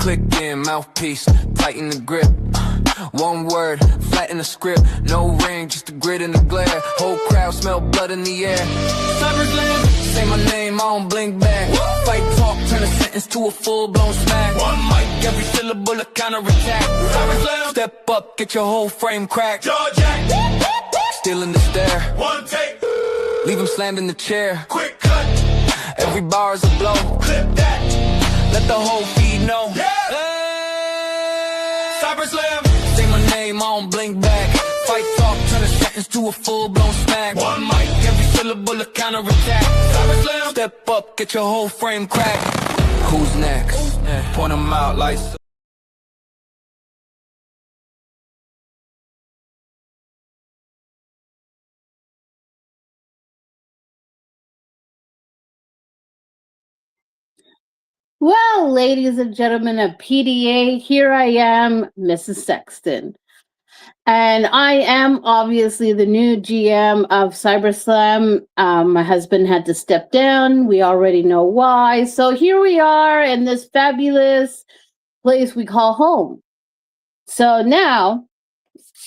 click in, mouthpiece, tighten the grip. One word, flatten the script. No ring, just a grit and a glare. Whole crowd smell blood in the air. Cyberslam, say my name, I don't blink back. Fight talk, turn a sentence to a full-blown smack. One mic, every syllable a counter-attack. Cyberslam, step up, get your whole frame cracked. Jaw jack, still in the stare. One take, leave him slammed in the chair. Quick cut, every bar's a blow. Clip that, let the whole feed know. Yeah. Cyberslam, say my name, I don't blink back. Fight talk, turn a sentence to a full-blown smack. One mic, every syllable a counter-attack. Cyberslam, step up, get your whole frame cracked. Who's next? Point them out like... Well, ladies and gentlemen of PDA, here I am, Mrs. Sexton. And I am obviously the new GM of cyberslam. My husband had to step down. We already know why. So here we are in this fabulous place we call home. So now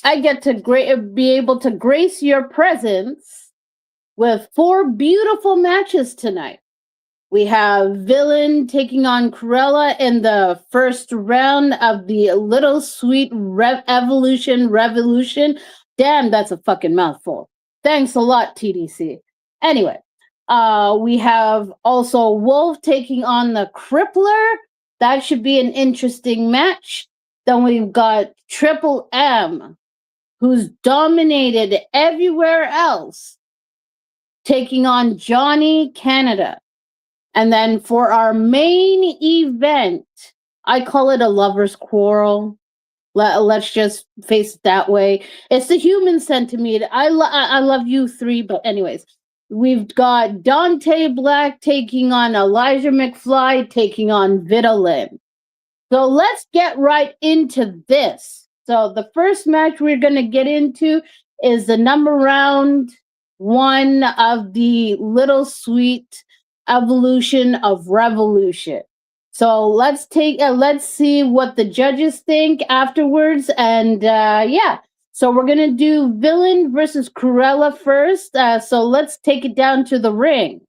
I get to be able to grace your presence with 4 beautiful matches tonight. We have Villain taking on Cruella in the first round of the Little Sweet Revolution. Damn, that's a fucking mouthful. Thanks a lot, TDC. Anyway, we have also Wolf taking on the Crippler. That should be an interesting match. Then we've got Triple M, who's dominated everywhere else, taking on Johnny Canada. And then for our main event, I call it a lover's quarrel. Let's just face it that way. It's the human centipede. I love you 3, but anyways. We've got Dante Black taking on Elijah McFly, taking on Vitalin. So let's get right into this. So the first match we're going to get into is the round 1 of the Little Sweet Evolution of Revolution. So let's see what the judges think afterwards. And yeah, so we're gonna do Villain versus Cruella first. So let's take it down to the ring.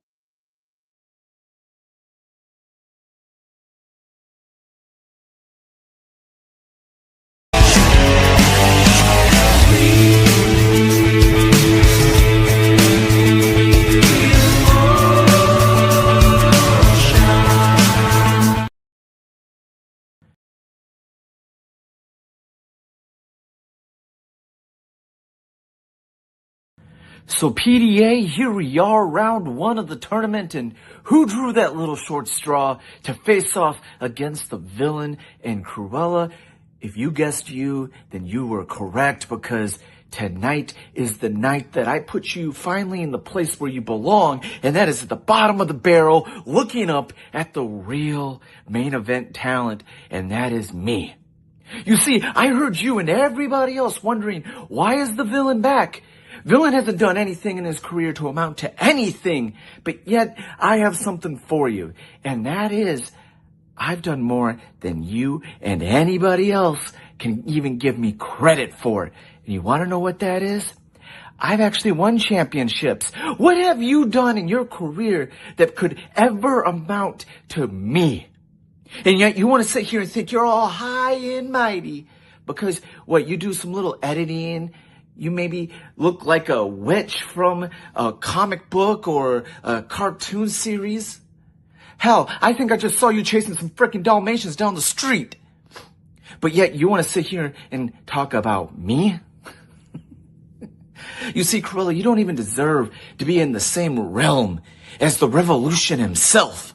So PDA, here we are, round 1 of the tournament, and who drew that little short straw to face off against the Villain and Cruella? If you guessed you, then you were correct, because tonight is the night that I put you finally in the place where you belong, and that is at the bottom of the barrel, looking up at the real main event talent, and that is me. You see, I heard you and everybody else wondering, why is the Villain back? Villain hasn't done anything in his career to amount to anything, but yet I have something for you, and that is, I've done more than you and anybody else can even give me credit for. And you want to know what that is? I've actually won championships. What have you done in your career that could ever amount to me? And yet you want to sit here and think you're all high and mighty because, what, you do some little editing. You maybe look like a witch from a comic book or a cartoon series. Hell, I think I just saw you chasing some frickin' Dalmatians down the street. But yet you want to sit here and talk about me? You see, Cruella, you don't even deserve to be in the same realm as the Revolution himself.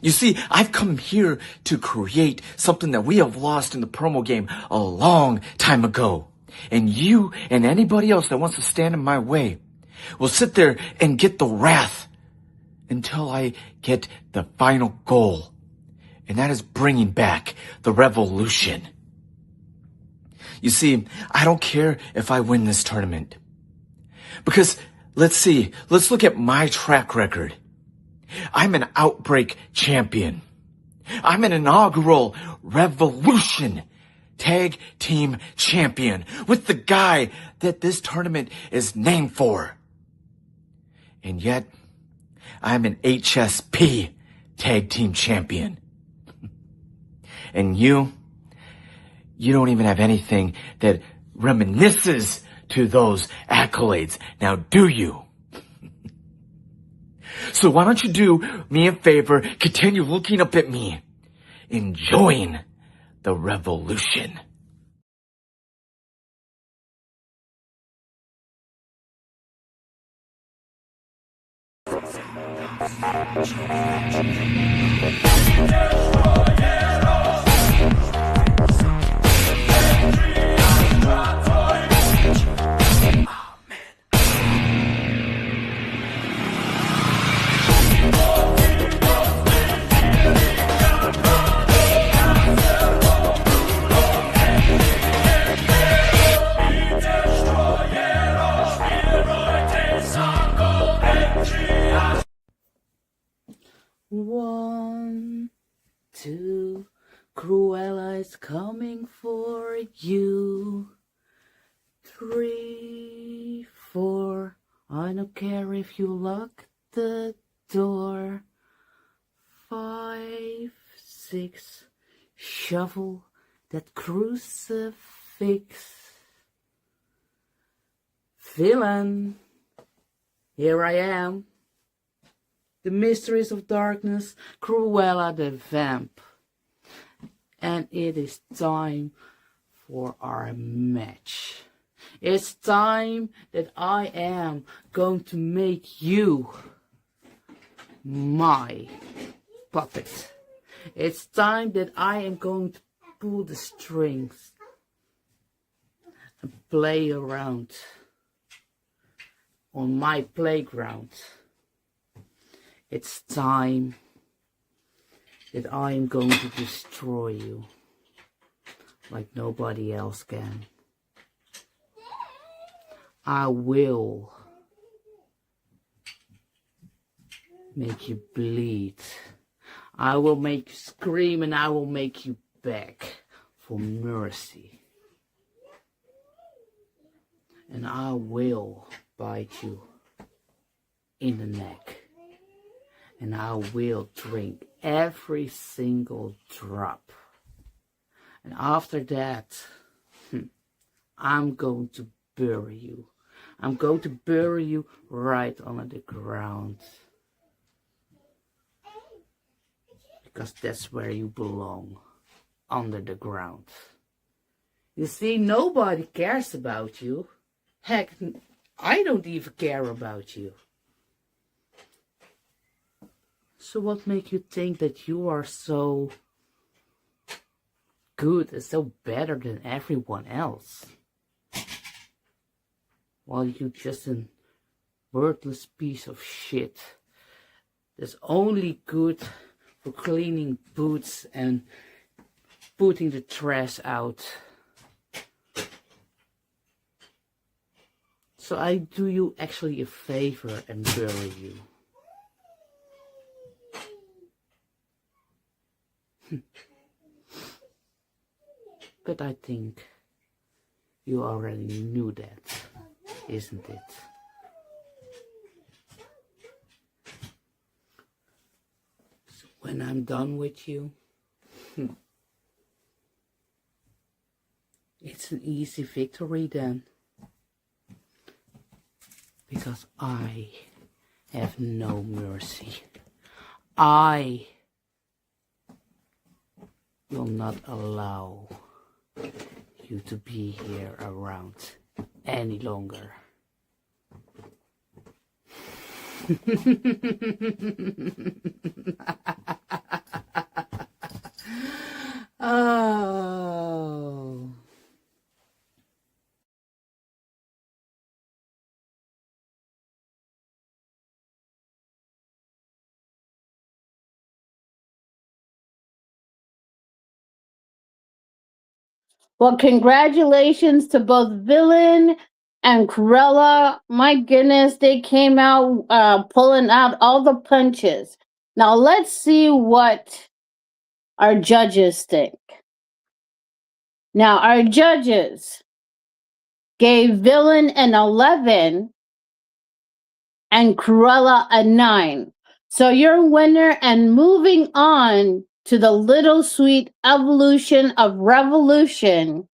You see, I've come here to create something that we have lost in the promo game a long time ago. And you and anybody else that wants to stand in my way will sit there and get the wrath until I get the final goal. And that is bringing back the revolution. You see, I don't care if I win this tournament. Because, let's look at my track record. I'm an Outbreak champion. I'm an inaugural Revolution Tag Team Champion with the guy that this tournament is named for. And yet, I'm an HSP Tag Team Champion. And you don't even have anything that reminisces to those accolades. Now, do you? So why don't you do me a favor, continue looking up at me, enjoying the revolution. One, two, Cruella is coming for you. 3, 4, I don't care if you lock the door. 5, 6, shovel that crucifix. Villain, here I am. The Mysteries of Darkness, Cruella the Vamp. And it is time for our match. It's time that I am going to make you my puppet. It's time that I am going to pull the strings and play around on my playground. It's time that I am going to destroy you like nobody else can. I will make you bleed. I will make you scream, and I will make you beg for mercy. And I will bite you in the neck. And I will drink every single drop. And after that, I'm going to bury you. I'm going to bury you right under the ground. Because that's where you belong. Under the ground. You see, nobody cares about you. Heck, I don't even care about you. So what makes you think that you are so good and so better than everyone else? While you just a worthless piece of shit that's only good for cleaning boots and putting the trash out. So I do you actually a favor and bury you. But I think you already knew that, isn't it? So when I'm done with you, it's an easy victory then. Because I have no mercy. I will not allow you to be here around any longer. Oh. Well, congratulations to both Villain and Cruella. My goodness, they came out pulling out all the punches. Now let's see what our judges think. Now, our judges gave Villain an 11 and Cruella a 9. So your winner and moving on to the little sweet evolution of revolution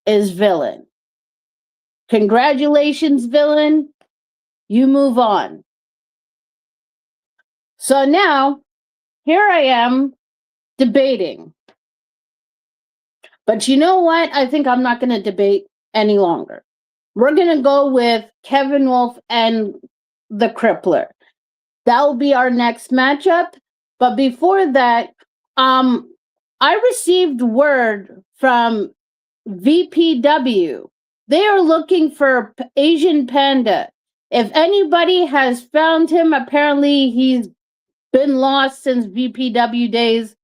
is Villain. Congratulations, Villain. You move on. So now, here I am debating. But you know what? I think I'm not going to debate any longer. We're going to go with Kevin Wolf and the Crippler. That will be our next matchup. But before that, I received word from VPW. They are looking for Asian Panda. If anybody has found him, apparently he's been lost since VPW days.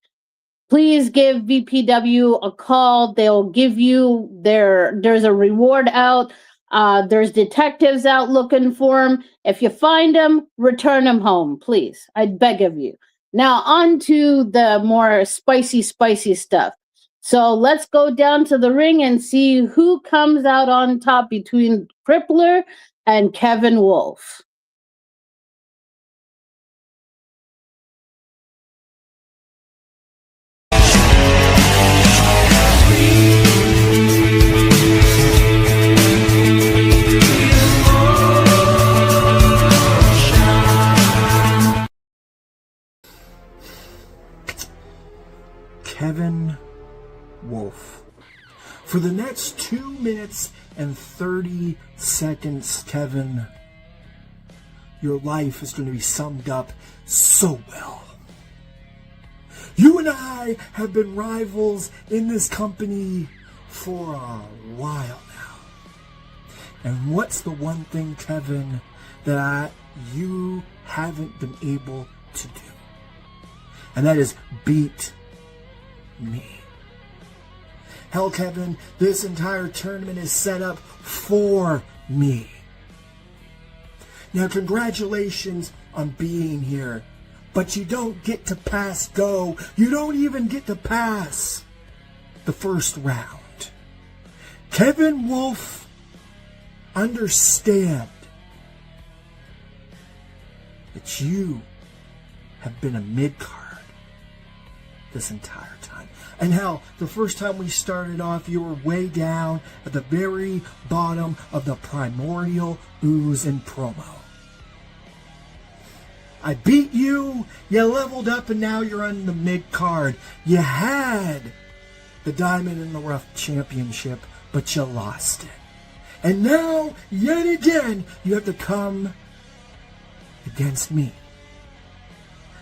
Please give VPW a call. They'll give you there's a reward out. There's detectives out looking for him. If you find him, return him home, please. I beg of you. Now on to the more spicy stuff. So let's go down to the ring and see who comes out on top between Crippler and Kevin Wolf. Kevin Wolf. For the next 2 minutes and 30 seconds, Kevin, your life is going to be summed up so well. You and I have been rivals in this company for a while now. And what's the one thing, Kevin, that you haven't been able to do? And that is beat me. Hell, Kevin, this entire tournament is set up for me. Now, congratulations on being here, but you don't get to pass go. You don't even get to pass the first round. Kevin Wolf, understand that you have been a mid-card this entire time. And hell, the first time we started off, you were way down at the very bottom of the primordial ooze and promo. I beat you, you leveled up, and now you're on the mid-card. You had the Diamond in the Rough Championship, but you lost it. And now, yet again, you have to come against me.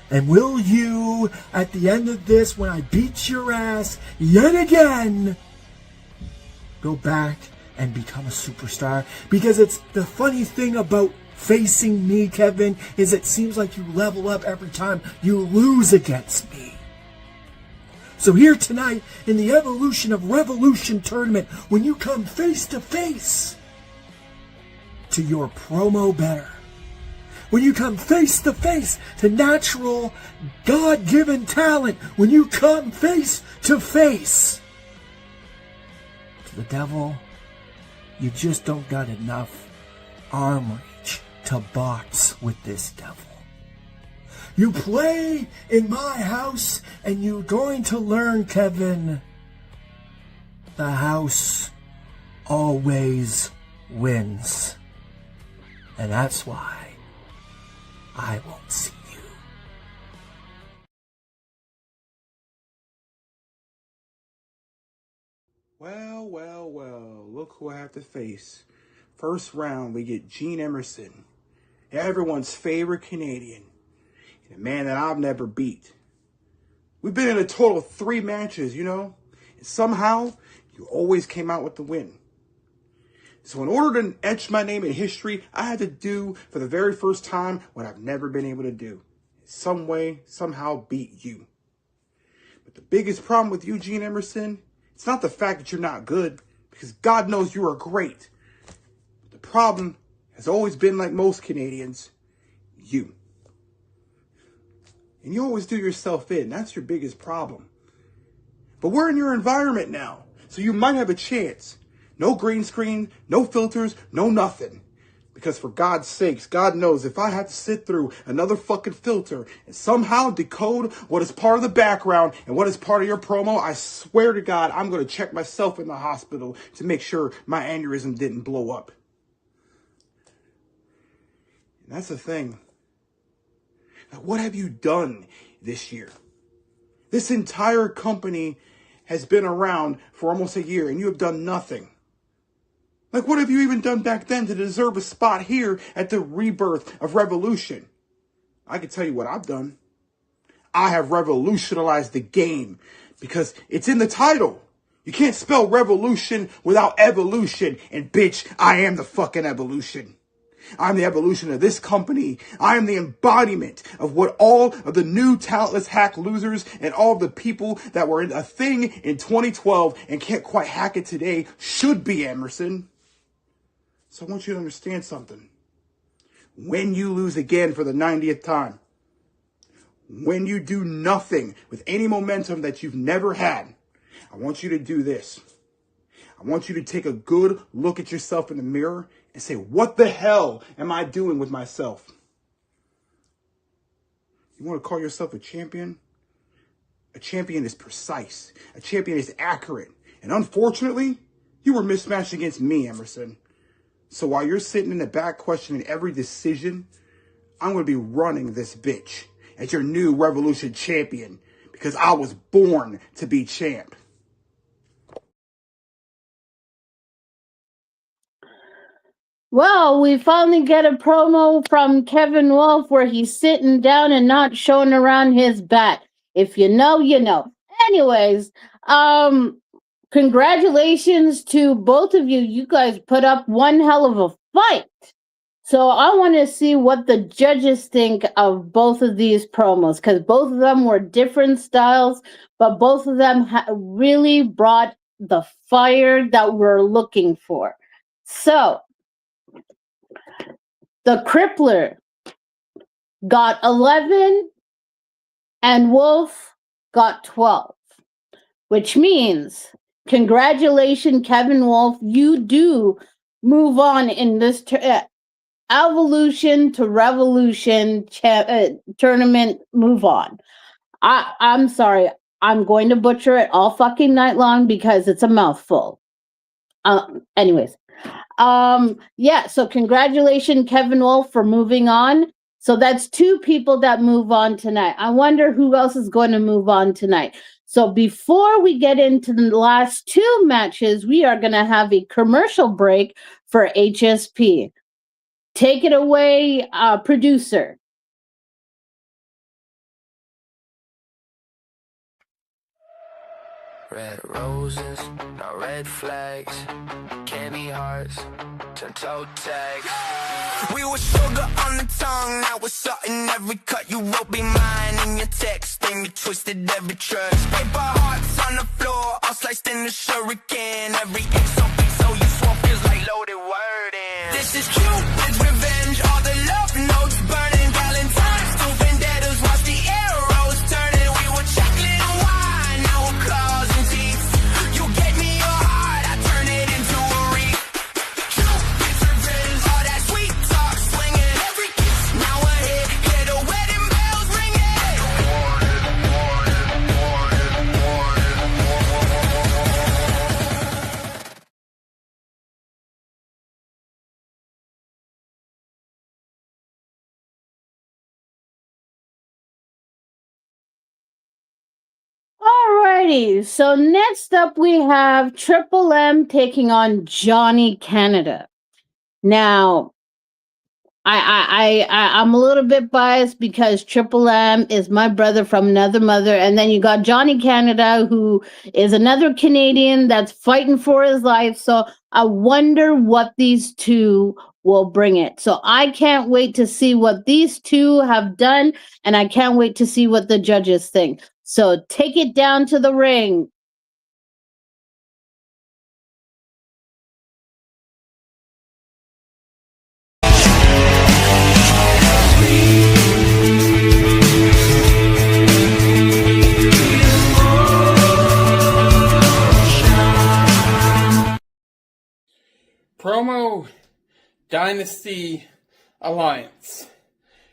And will you, at the end of this, when I beat your ass yet again, go back and become a superstar? Because it's the funny thing about facing me, Kevin, is it seems like you level up every time you lose against me. So here tonight, in the Evolution of Revolution tournament, when you come face to face to your promo better, when you come face to face to natural, God-given talent, when you come face to face to the devil, you just don't got enough arm reach to box with this devil. You play in my house, and you're going to learn, Kevin, the house always wins. And that's why I won't see you. Well, look who I have to face. First round, we get Gene Emerson, everyone's favorite Canadian, and a man that I've never beat. We've been in a total of 3 matches, and somehow you always came out with the win. So in order to etch my name in history, I had to do, for the very first time, what I've never been able to do. Some way, somehow beat you. But the biggest problem with you, Gene Emerson, it's not the fact that you're not good, because God knows you are great. But the problem has always been, like most Canadians, you. And you always do yourself in. That's your biggest problem. But we're in your environment now, so you might have a chance. No green screen, no filters, no nothing. Because for God's sakes, God knows if I have to sit through another fucking filter and somehow decode what is part of the background and what is part of your promo, I swear to God, I'm going to check myself in the hospital to make sure my aneurysm didn't blow up. And that's the thing. Now, what have you done this year? This entire company has been around for almost a year and you have done nothing. Like, what have you even done back then to deserve a spot here at the rebirth of Revolution? I can tell you what I've done. I have revolutionized the game because it's in the title. You can't spell revolution without evolution. And bitch, I am the fucking evolution. I'm the evolution of this company. I am the embodiment of what all of the new talentless hack losers and all of the people that were in a thing in 2012 and can't quite hack it today should be, Emerson. So I want you to understand something. When you lose again for the 90th time, when you do nothing with any momentum that you've never had, I want you to do this. I want you to take a good look at yourself in the mirror and say, what the hell am I doing with myself? You want to call yourself a champion? A champion is precise. A champion is accurate. And unfortunately, you were mismatched against me, Emerson. So while you're sitting in the back questioning every decision, I'm going to be running this bitch as your new Revolution champion because I was born to be champ. Well, we finally get a promo from Kevin Wolf where he's sitting down and not showing around his bat. If you know, you know. Anyways, congratulations to both of you. You guys put up one hell of a fight. So I want to see what the judges think of both of these promos because both of them were different styles, but both of them really brought the fire that we're looking for. So the Crippler got 11 and Wolf got 12, which means congratulations, Kevin Wolf. You do move on in this evolution to revolution tournament. Move on. I'm sorry. I'm going to butcher it all fucking night long because it's a mouthful. Anyways. Yeah, so congratulations, Kevin Wolf, for moving on. So that's 2 people that move on tonight. I wonder who else is going to move on tonight. So before we get into the last 2 matches, we are going to have a commercial break for HSP. Take it away, producer. Red roses, no red flags. Candy hearts, turn toe tags. We were sugar on the tongue, now we're salt in every cut. You wrote be mine in your text, and you twisted every trust. Paper hearts on the floor, all sliced in the shuriken. Every inch so big, so you swap feels like loaded wording. This is Cupid's revenge, all the love notes burning. Valentine's to vendettas, watch the arrows turning. We were chocolate and wine, now we're claws and teeth. You gave me your heart, I turn it into a wreath. Cupid's revenge, all that sweet talk swinging. Every kiss, now we're here, hear the wedding bells ringing. Alrighty, so next up we have Triple M taking on Johnny Canada. Now, I'm a little bit biased because Triple M is my brother from another mother, and then you got Johnny Canada, who is another Canadian that's fighting for his life. So I wonder what these 2 will bring it. So I can't wait to see what these 2 have done, and I can't wait to see what the judges think. So take it down to the ring. Dynasty Alliance.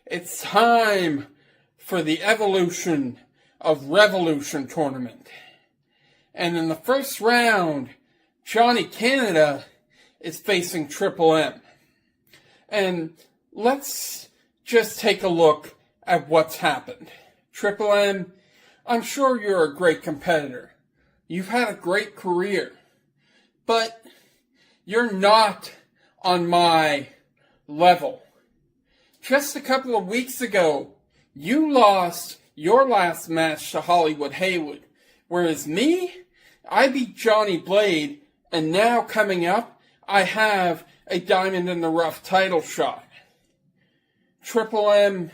It's time for the Evolution of Revolution tournament. And in the first round, Johnny Canada is facing Triple M. And let's just take a look at what's happened. Triple M, I'm sure you're a great competitor. You've had a great career. But you're not on my level. Just a couple of weeks ago, you lost your last match to Hollywood Haywood. Whereas me, I beat Johnny Blade, and now coming up, I have a Diamond in the Rough title shot. Triple M,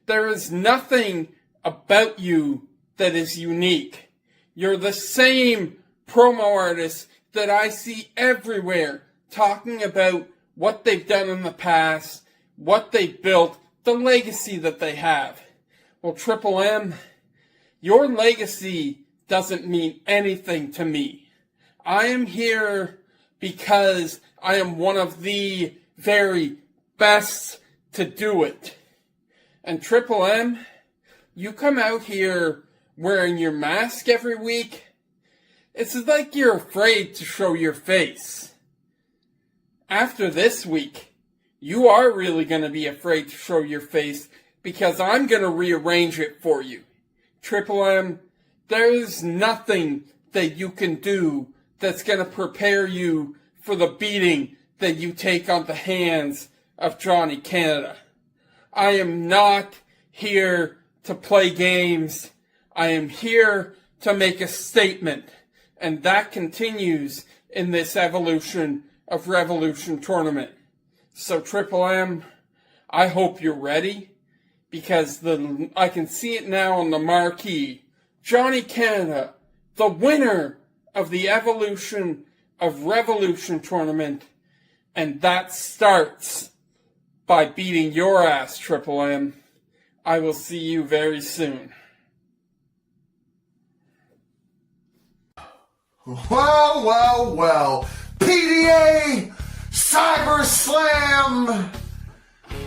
there is nothing about you that is unique. You're the same promo artist that I see everywhere talking about what they've done in the past, what they've built, the legacy that they have. Well, Triple M, your legacy doesn't mean anything to me. I am here because I am one of the very best to do it. And Triple M, you come out here wearing your mask every week. It's like you're afraid to show your face. After this week, you are really going to be afraid to show your face because I'm going to rearrange it for you. Triple M, there is nothing that you can do that's going to prepare you for the beating that you take on the hands of Johnny Canada. I am not here to play games. I am here to make a statement. And that continues in this Evolution of Revolution tournament. So Triple M, I hope you're ready, because I can see it now on the marquee. Johnny Canada, the winner of the Evolution of Revolution tournament, and that starts by beating your ass, Triple M. I will see you very soon. Well, well, well. PDA cyberslam.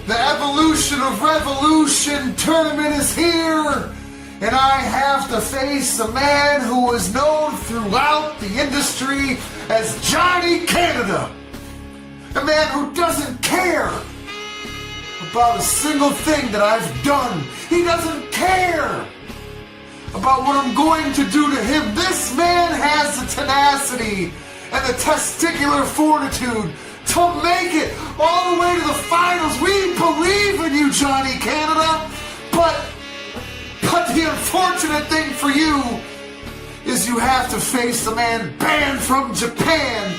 The Evolution of Revolution tournament is here. And I have to face a man who is known throughout the industry as Johnny Canada. A man who doesn't care about a single thing that I've done. He doesn't care about what I'm going to do to him. This man has the tenacity and the testicular fortitude to make it all the way to the finals. We believe in you, Johnny Canada. But the unfortunate thing for you is you have to face the man banned from Japan.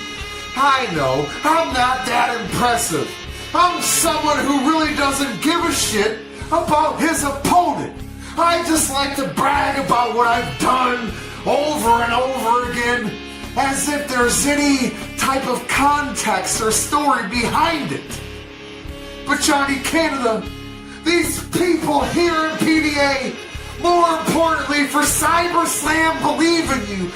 I know, I'm not that impressive. I'm someone who really doesn't give a shit about his opponent. I just like to brag about what I've done over and over again, as if there's any type of context or story behind it. But Johnny Canada, these people here in PDA, more importantly for cyberslam, believe in you.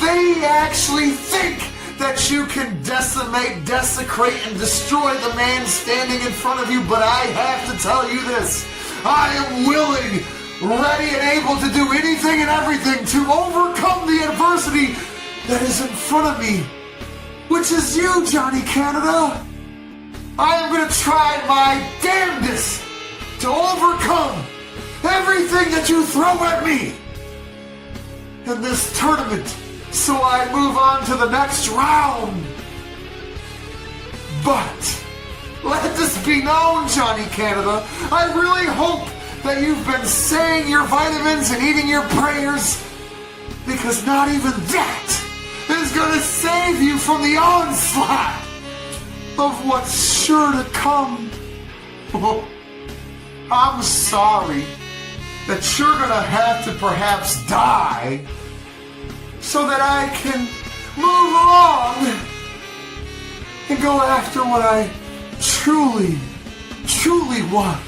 They actually think that you can decimate, desecrate, and destroy the man standing in front of you. But I have to tell you this. I am willing, ready, and able to do anything and everything to overcome the adversity that is in front of me, which is you, Johnny Canada. I am going to try my damnedest to overcome everything that you throw at me in this tournament, so I move on to the next round. But let this be known, Johnny Canada, I really hope that you've been saying your vitamins and eating your prayers, because not even that is going to save you from the onslaught of what's sure to come. I'm sorry that you're going to have to perhaps die so that I can move along and go after what I truly, truly want.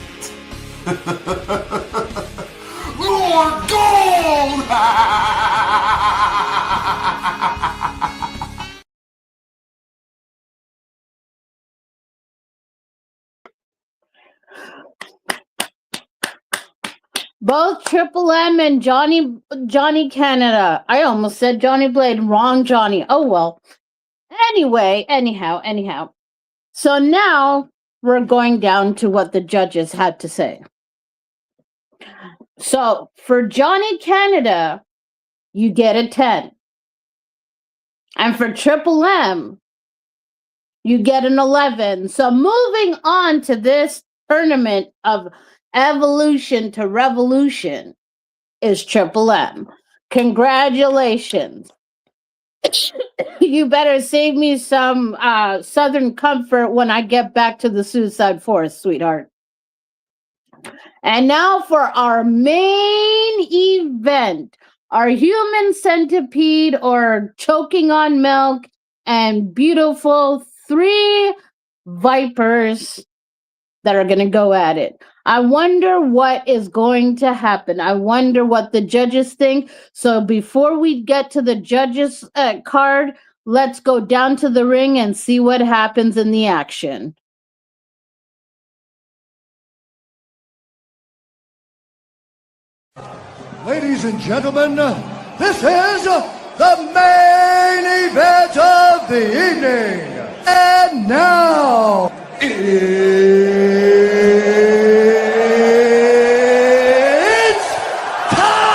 More gold! Both Triple M and Johnny Canada. I almost said Johnny Blade. Wrong Johnny. Oh well. Anyway, anyhow. So now we're going down to what the judges had to say. So for Johnny Canada, you get a 10. And for Triple M, you get an 11. So moving on to this tournament of Evolution to Revolution is Triple M. Congratulations. You better save me some Southern Comfort when I get back to the Suicide Forest, sweetheart. And now for our main event, our human centipede or choking on milk and beautiful 3 vipers that are going to go at it. I wonder what is going to happen. I wonder what the judges think. So before we get to the judges card, let's go down to the ring and see what happens in the action. Ladies and gentlemen, this is the main event of the evening. And now, it's time!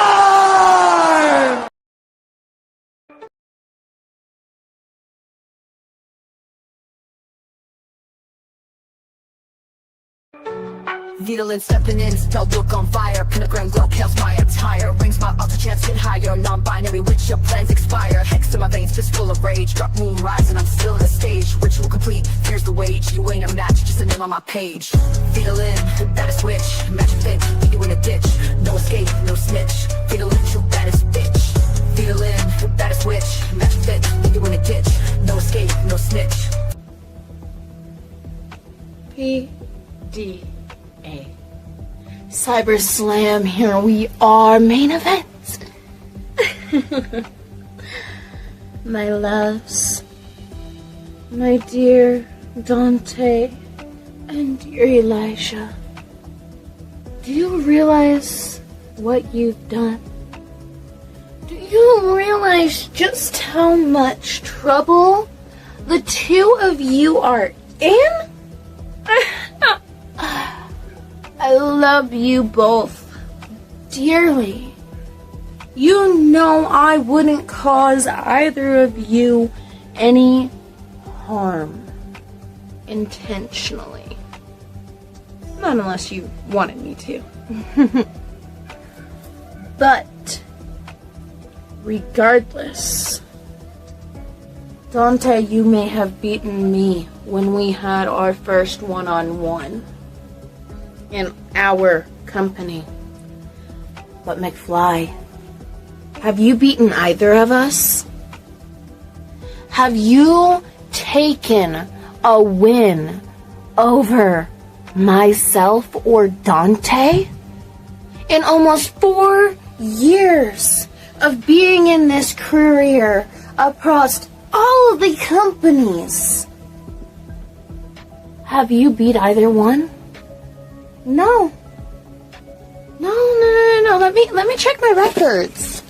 Needling, stepping in, spell book on fire. Pentagram glow, chaos my attire. Rings my altar chance get higher. Non-binary, which your plans expire. Hex in my veins, fist full of rage. Drop moon rise and I'm still in the stage. Ritual complete, here's the wage. You ain't a match, just a name on my page. Fatal in, that is switch. Match fit, leave you in a ditch. No escape, no snitch. Fatal in, true baddest bitch. Fatal in, that is switch. Match fit, leave you in a ditch. No escape, no snitch. PDA. Cyberslam, here we are, main event. My loves, my dear Dante and dear Elijah, do you realize what you've done? Do you realize just how much trouble the two of you are in? I love you both dearly. You know I wouldn't cause either of you any harm intentionally. Not unless you wanted me to. But regardless, Dante, you may have beaten me when we had our first one-on-one in our company. But McFly, have you beaten either of us? Have you taken a win over myself or Dante? In almost 4 years of being in this career across all of the companies, have you beat either one? No. No. Let me check my records.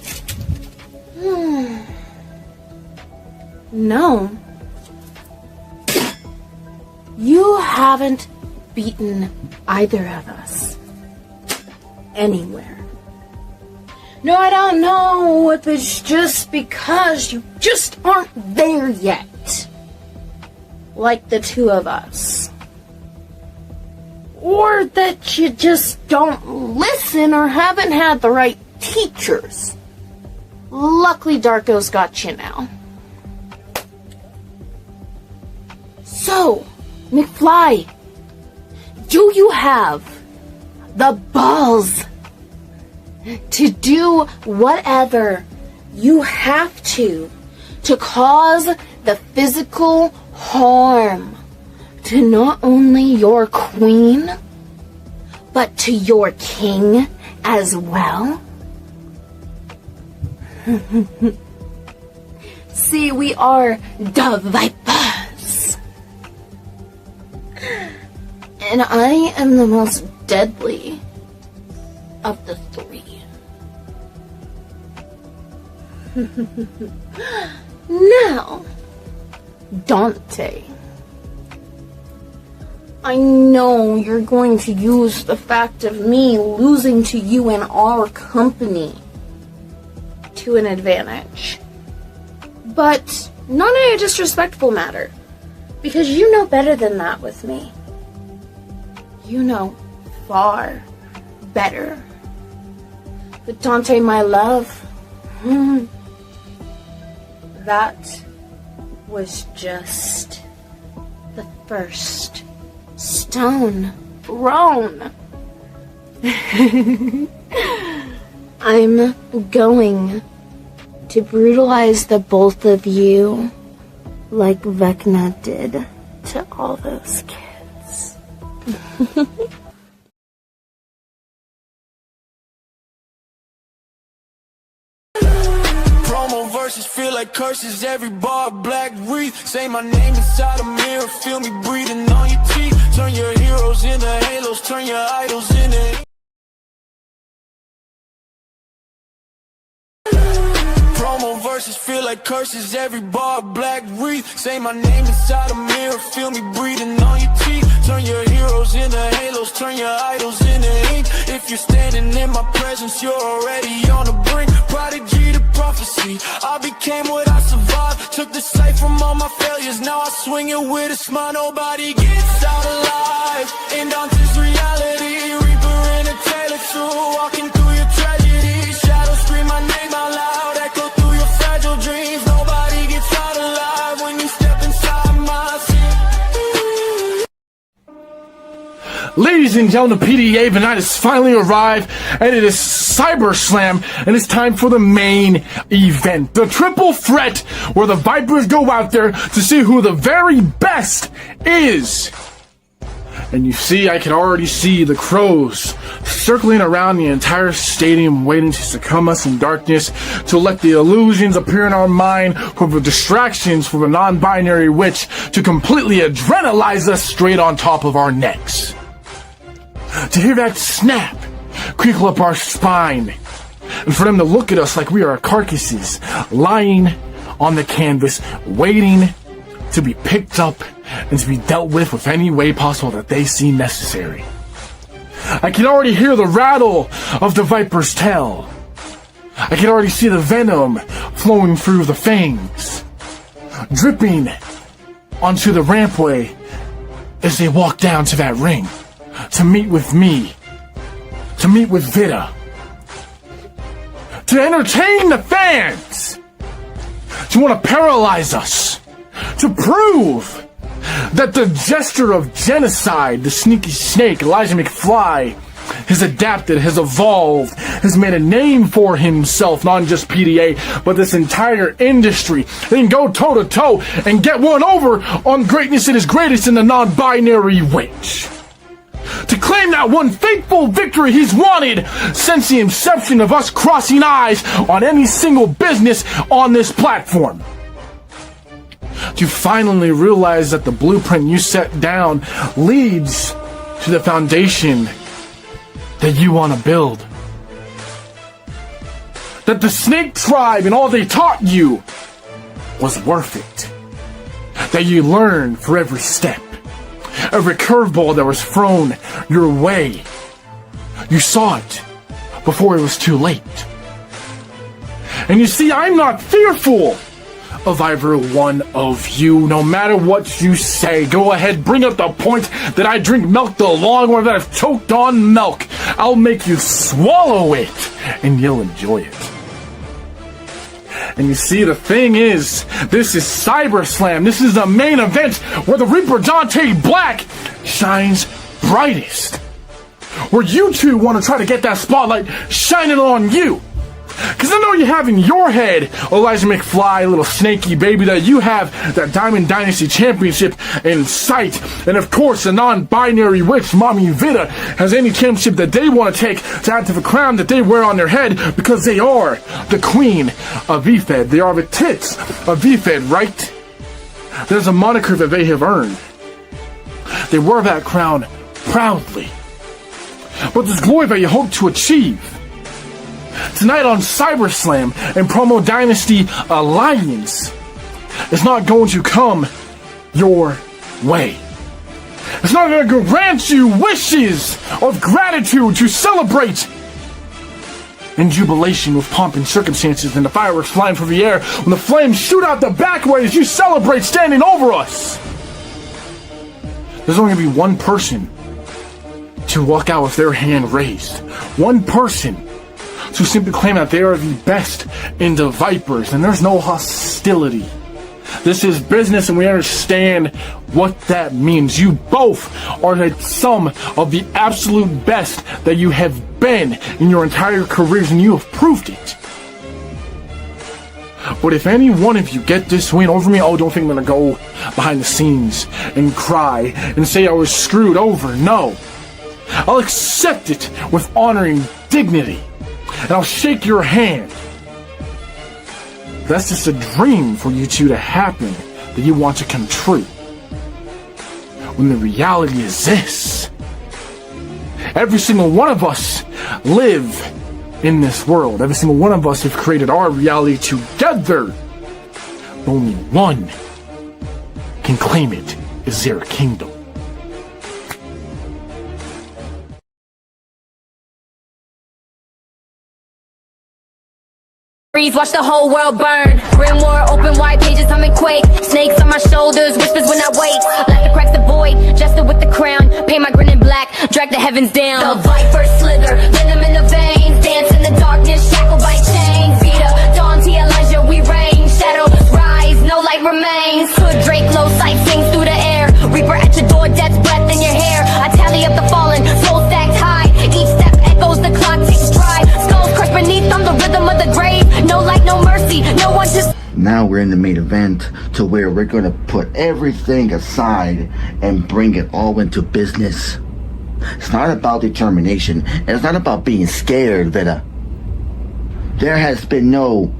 No. You haven't beaten either of us. Anywhere. No, I don't know if it's just because you just aren't there yet. Like the two of us. Or that you just don't listen or haven't had the right teachers. Luckily, Darko's got you now. So, McFly, do you have the balls to do whatever you have to cause the physical harm to not only your queen, but to your king as well? See, we are the Vipers. And I am the most deadly of the three. Now, Dante, I know you're going to use the fact of me losing to you in our company to an advantage. But not in a disrespectful matter, because you know better than that with me. You know far better. But Dante, my love, that was just the first stone thrown. I'm going to brutalize the both of you like Vecna did to all those kids. Promo verses feel like curses, every bar black wreath. Say my name inside a mirror, feel me breathing on your teeth. Turn your heroes into halos, turn your idols into promo verses feel like curses, every bar black wreath. Say my name inside a mirror, feel me breathing on your teeth. Turn your heroes into halos, turn your idols into ink. If you're standing in my presence, you're already on the brink. Prodigy to prophecy, I became what I survived. Took the sight from all my failures, now I swing it with a smile. Nobody gets out alive in Dante's reality. Reaper in a tailor suit, walking through your tragedy. Shadows scream my name out loud, echo through your fragile dreams. Nobody gets out alive when you step inside my scene. Ladies and gentlemen, the PDA, the night has finally arrived, and it is cyberslam, and it's time for the main event. The triple threat, where the Vipers go out there to see who the very best is. And you see, I can already see the crows circling around the entire stadium, waiting to succumb us in darkness, to let the illusions appear in our mind, for the distractions for the non-binary witch to completely adrenalize us straight on top of our necks. To hear that snap crinkle up our spine, and for them to look at us like we are carcasses lying on the canvas, waiting to be picked up and to be dealt with any way possible that they see necessary. I can already hear the rattle of the Viper's tail. I can already see the venom flowing through the fangs, dripping onto the rampway as they walk down to that ring to meet with me, to meet with Vita, to entertain the fans, to want to paralyze us, to prove that the jester of genocide, the sneaky snake, Elijah McFly, has adapted, has evolved, has made a name for himself, not just PDA, but this entire industry. They can go toe-to-toe and get one over on greatness that is greatest in the non-binary witch. To claim that one fateful victory he's wanted since the inception of us crossing eyes on any single business on this platform. To finally realize that the blueprint you set down leads to the foundation that you want to build. That the Snake Tribe and all they taught you was worth it. That you learned for every step. Every curveball that was thrown your way. You saw it before it was too late. And you see, I'm not fearful of either one of you, no matter what you say. Go ahead, bring up the point that I drink milk the long way, that I've choked on milk. I'll make you swallow it, and you'll enjoy it. And you see, the thing is, this is cyberslam. This is the main event where the Reaper Dante Black shines brightest. Where you two want to try to get that spotlight shining on you. Because I know you have in your head, Elijah McFly, little snaky baby, that you have that Diamond Dynasty Championship in sight. And of course, the non-binary witch, Mommy Vita, has any championship that they want to take to add to the crown that they wear on their head, because they are the queen of VFed. They are the tits of VFed, right? There's a moniker that they have earned. They wear that crown proudly. but this glory that you hope to achieve. Tonight on Cyberslam and Promo Dynasty Alliance, it's not going to come your way. It's not going to grant you wishes of gratitude to celebrate in jubilation with pomp and circumstances and the fireworks flying through the air when the flames shoot out the back way as you celebrate standing over us. There's only going to be one person to walk out with their hand raised. One person to simply claim that they are the best in the Vipers, and there's no hostility. This is business, and we understand what that means. You both are the sum of the absolute best that you have been in your entire careers, and you have proved it. But if any one of you get this win over me, don't think I'm gonna go behind the scenes and cry and say I was screwed over. No. I'll accept it with honor and dignity, and I'll shake your hand. That's just a dream for you two to happen that you want to come true. When the reality is this: every single one of us live in this world. Every single one of us have created our reality together. But only one can claim it as their kingdom. Watch the whole world burn. Grim war, open wide pages, I'm in quake. Snakes on my shoulders, whispers when I wake. Let the cracks the void, jester with the crown. Paint my grin in black, drag the heavens down. The viper slither, venom in the veins. Dance in the darkness, shackled by chains. Vita, Dante, Elijah, we reign. Shadows rise, no light remains. Hood, Drake, low sight sings through the air. Reaper at your door, death's breath in your hair. I tally up the fallen, soul stacked high. Each step echoes, the clock takes stride. Skulls crushed beneath them, the rhythm of the grave. No light, no mercy, no one just... Now we're in the main event to where we're going to put everything aside and bring it all into business. It's not about determination, and it's not about being scared, Vita. There has been no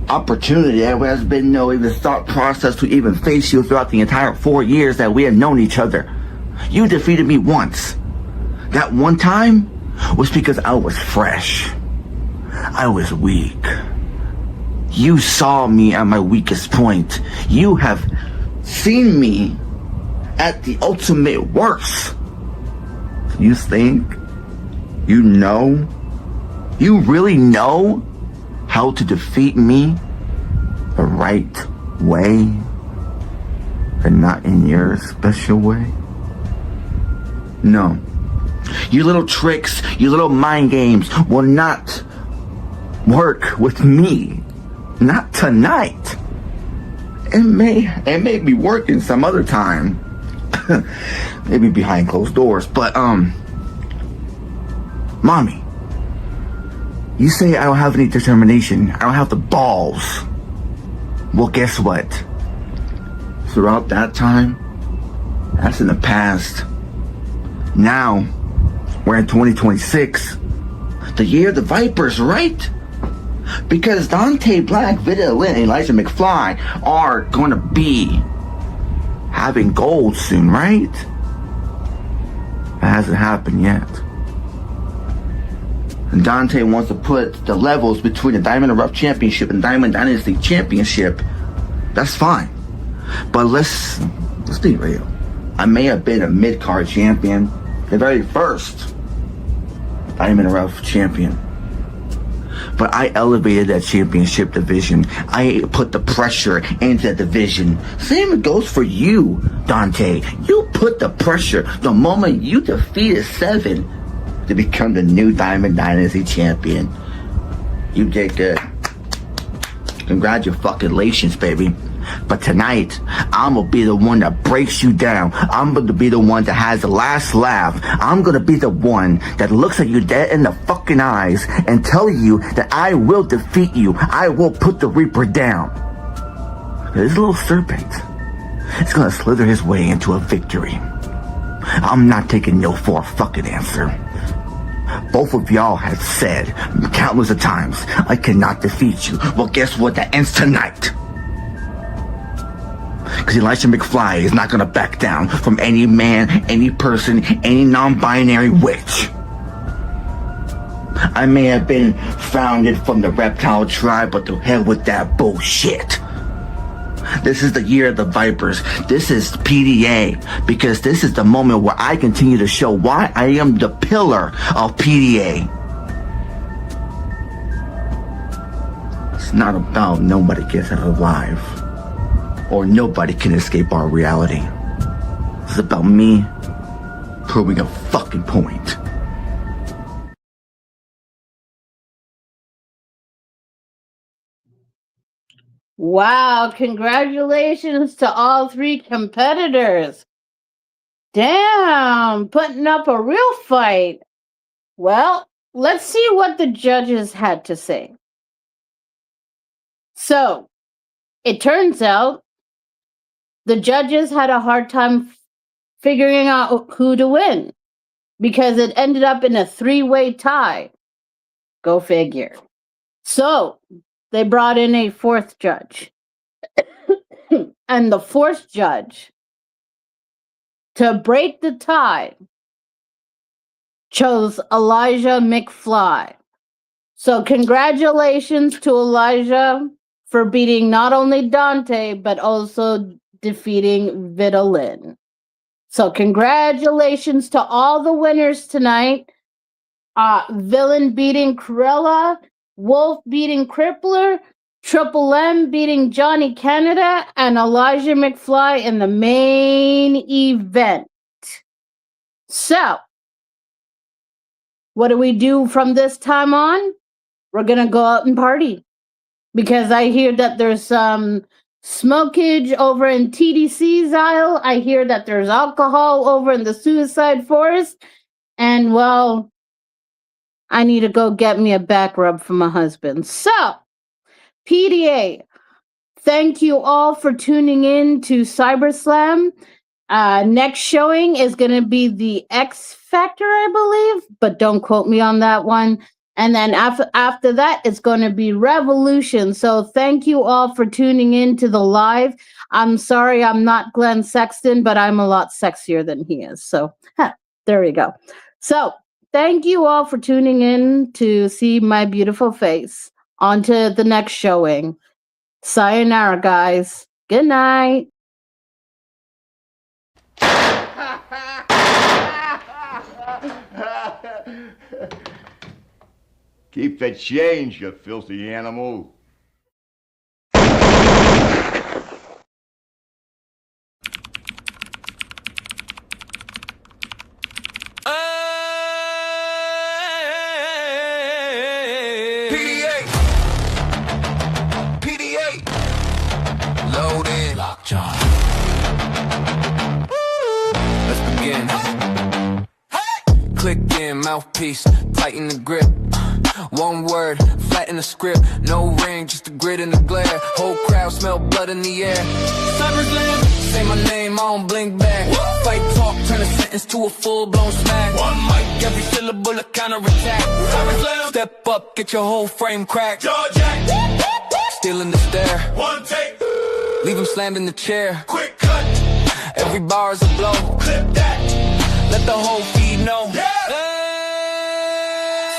opportunity, there has been no even thought process to even face you throughout the entire 4 years that we have known each other. You defeated me once. That one time was because I was fresh. I was weak. You saw me at my weakest point. You have seen me at the ultimate worst. You think you know? You really know how to defeat me the right way and not in your special way? No. Your little tricks, your little mind games will not work with me. Not tonight. It may be working some other time. Maybe behind closed doors. But Mommy, you say I don't have any determination. I don't have the balls. Well, guess what? Throughout that time, that's in the past. Now, we're in 2026. The year of the Vipers, right? Because Dante Black, Vita Lynn, and Elijah McFly are going to be having gold soon, right? That hasn't happened yet. And Dante wants to put the levels between the Diamond and Rough Championship and Diamond Dynasty Championship. That's fine. But let's be real. I may have been a mid-card champion, the very first Diamond and Rough champion. But I elevated that championship division. I put the pressure into that division. Same goes for you, Dante. You put the pressure the moment you defeated Seven to become the new Diamond Dynasty champion. You did good. Congratulations, baby. But tonight, I'm gonna be the one that breaks you down. I'm gonna be the one that has the last laugh. I'm gonna be the one that looks at you dead in the fucking eyes and tell you that I will defeat you. I will put the Reaper down. This little serpent is gonna slither his way into a victory. I'm not taking no for a fucking answer. Both of y'all have said countless of times, I cannot defeat you. Well, guess what? That ends tonight. Because Elijah McFly is not gonna back down from any man, any person, any non-binary witch. I may have been founded from the reptile tribe, but to hell with that bullshit. This is the year of the Vipers. This is PDA, because this is the moment where I continue to show why I am the pillar of PDA. It's not about nobody gets out alive, or nobody can escape our reality. It's about me proving a fucking point. Wow, congratulations to all three competitors. Damn, putting up a real fight. Well, let's see what the judges had to say. So, it turns out the judges had a hard time figuring out who to win because it ended up in a three-way tie. Go figure. So, they brought in a fourth judge. And the fourth judge, to break the tie, chose Elijah McFly. So congratulations to Elijah for beating not only Dante, but also defeating Vidalin. So congratulations to all the winners tonight. Villain beating Cruella, Wolf beating Crippler, Triple M beating Johnny Canada, and Elijah McFly in the main event. So, what do we do from this time on? We're going to go out and party. Because I hear that there's some smokage over in TDC's aisle. I hear that there's alcohol over in the Suicide Forest. And, well, I need to go get me a back rub from my husband. So, PDA, thank you all for tuning in to cyberslam. Next showing is going to be the X Factor, I believe, but don't quote me on that one. And then after that, it's going to be Revolution. So thank you all for tuning in to the live. I'm sorry I'm not Glenn Sexton, but I'm a lot sexier than he is. So there we go. So thank you all for tuning in to see my beautiful face. On to the next showing. Sayonara, guys. Good night. Keep the change, you filthy animal. Loaded. Lockjaw. Let's begin. Click in, mouthpiece, tighten the grip. One word, flatten the script. No ring, just a grit in the glare. Whole crowd smell blood in the air. Cyberslam, say my name, I don't blink back. Fight talk, turn a sentence to a full-blown smack. One mic, every syllable a counter-attack. Cyberslam, step up, get your whole frame cracked. Jaw jack, stealing the stare. One take, leave him slammed in the chair. Quick cut, every bar is a blow. Clip that, let the whole feed know. Yeah.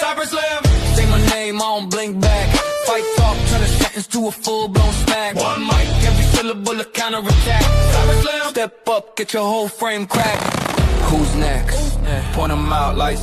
Cyberslam, say my name, I don't blink back. Fight talk, turn a sentence to a full-blown smack. One mic, every syllable a counter-attack. Cyberslam, step up, get your whole frame cracked. Who's next? Point 'em out like